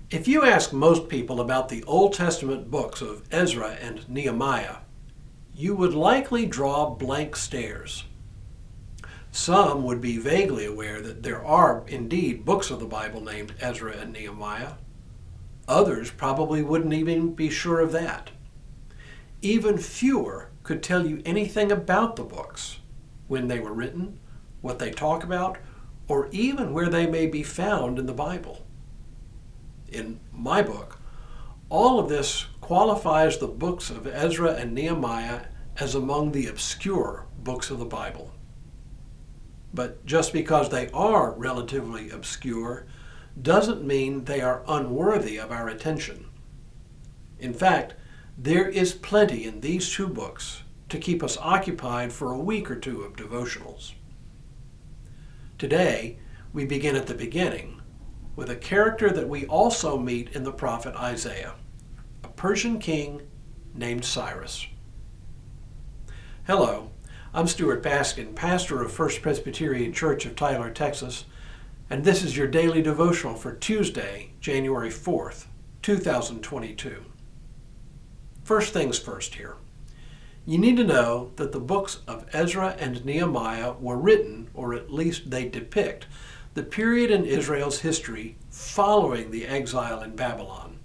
If you ask most people about the Old Testament books of Ezra and Nehemiah, you would likely draw blank stares. Some would be vaguely aware that there are indeed books of the Bible named Ezra and Nehemiah. Others probably wouldn't even be sure of that. Even fewer could tell you anything about the books, when they were written, what they talk about, or even where they may be found in the Bible. In my book, all of this qualifies the books of Ezra and Nehemiah as among the obscure books of the Bible. But just because they are relatively obscure doesn't mean they are unworthy of our attention. In fact, there is plenty in these two books to keep us occupied for a week or two of devotionals. Today, we begin at the beginning with a character that we also meet in the prophet Isaiah, a Persian king named Cyrus. Hello, I'm Stuart Baskin, pastor of First Presbyterian Church of Tyler, Texas, and this is your daily devotional for Tuesday, January 4th, 2022. First things first here. You need to know that the books of Ezra and Nehemiah were written, or at least they depict, the period in Israel's history following the exile in Babylon.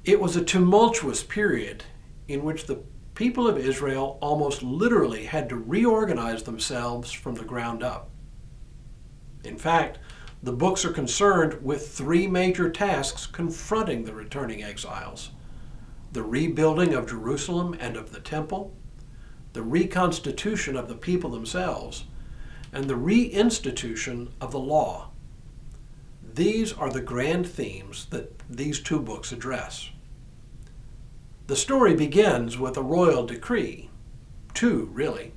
It was a tumultuous period in which the people of Israel almost literally had to reorganize themselves from the ground up. In fact, the books are concerned with three major tasks confronting the returning exiles: the rebuilding of Jerusalem and of the temple, the reconstitution of the people themselves, and the reinstitution of the law. These are the grand themes that these two books address. The story begins with a royal decree. Two, really.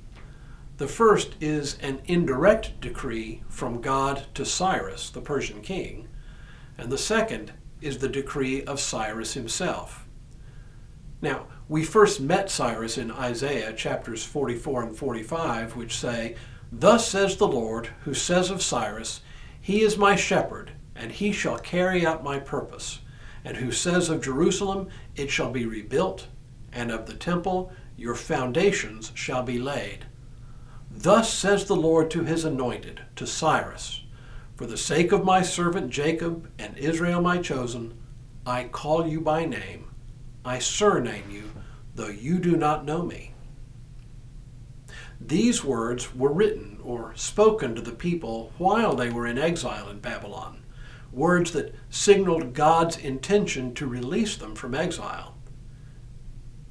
The first is an indirect decree from God to Cyrus, the Persian king, and the second is the decree of Cyrus himself. Now, we first met Cyrus in Isaiah chapters 44 and 45, which say, "Thus says the Lord, who says of Cyrus, He is my shepherd, and he shall carry out my purpose, and who says of Jerusalem, it shall be rebuilt, and of the temple, your foundations shall be laid. Thus says the Lord to his anointed, to Cyrus, for the sake of my servant Jacob and Israel my chosen, I call you by name. I surname you, though you do not know me." These words were written or spoken to the people while they were in exile in Babylon, words that signaled God's intention to release them from exile.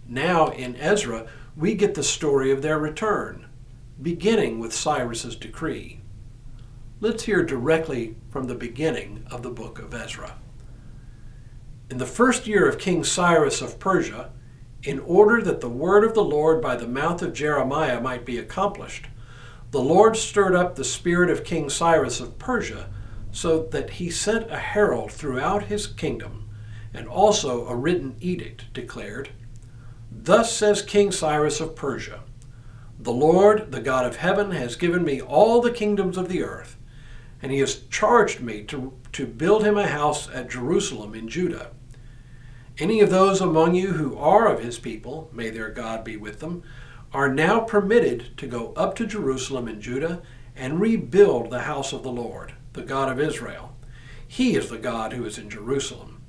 Now in Ezra, we get the story of their return, beginning with Cyrus's decree. Let's hear directly from the beginning of the book of Ezra. In the first year of King Cyrus of Persia, in order that the word of the Lord by the mouth of Jeremiah might be accomplished, the Lord stirred up the spirit of King Cyrus of Persia, so that he sent a herald throughout his kingdom, and also a written edict declared, "Thus says King Cyrus of Persia, the Lord, the God of heaven, has given me all the kingdoms of the earth, and he has charged me to build him a house at Jerusalem in Judah. Any of those among you who are of his people, may their God be with them, are now permitted to go up to Jerusalem in Judah and rebuild the house of the Lord, the God of Israel. He is the God who is in Jerusalem.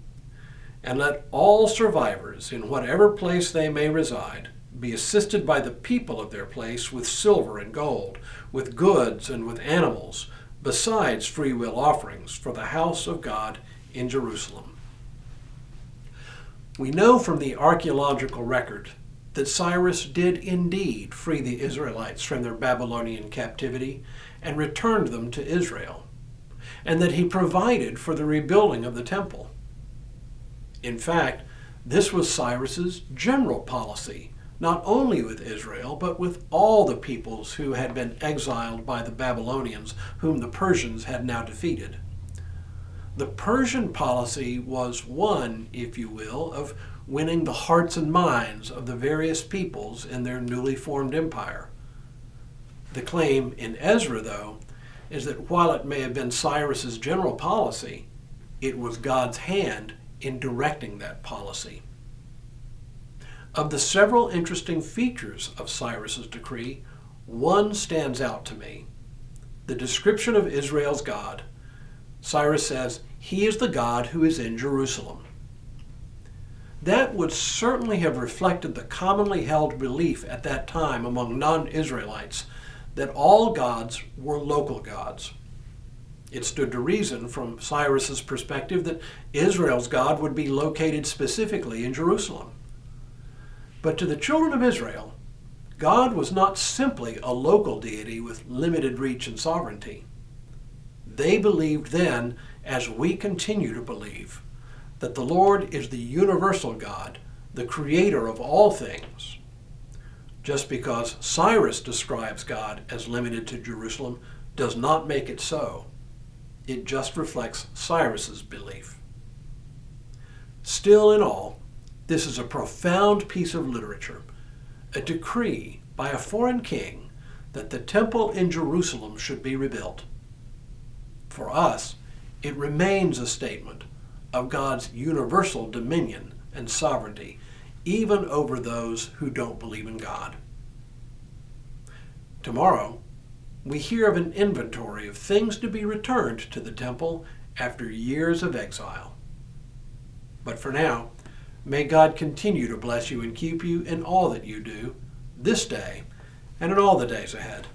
And let all survivors, in whatever place they may reside, be assisted by the people of their place with silver and gold, with goods and with animals, besides free will offerings for the house of God in Jerusalem." We know from the archaeological record that Cyrus did indeed free the Israelites from their Babylonian captivity and returned them to Israel, and that he provided for the rebuilding of the temple. In fact, this was Cyrus's general policy, not only with Israel, but with all the peoples who had been exiled by the Babylonians, whom the Persians had now defeated. The Persian policy was one, if you will, of winning the hearts and minds of the various peoples in their newly formed empire. The claim in Ezra, though, is that while it may have been Cyrus's general policy, It was God's hand in directing that policy. Of the several interesting features of Cyrus's decree, one stands out to me. The description of Israel's God. Cyrus says, "He is the God who is in Jerusalem." That would certainly have reflected the commonly held belief at that time among non-Israelites that all gods were local gods. It stood to reason from Cyrus's perspective that Israel's God would be located specifically in Jerusalem. But to the children of Israel, God was not simply a local deity with limited reach and sovereignty. They believed then, as we continue to believe, that the Lord is the universal God, the creator of all things. Just because Cyrus describes God as limited to Jerusalem does not make it so. It just reflects Cyrus's belief. Still in all, this is a profound piece of literature, a decree by a foreign king that the temple in Jerusalem should be rebuilt. For us, it remains a statement of God's universal dominion and sovereignty, even over those who don't believe in God. Tomorrow, we hear of an inventory of things to be returned to the temple after years of exile. But for now, may God continue to bless you and keep you in all that you do, this day and in all the days ahead.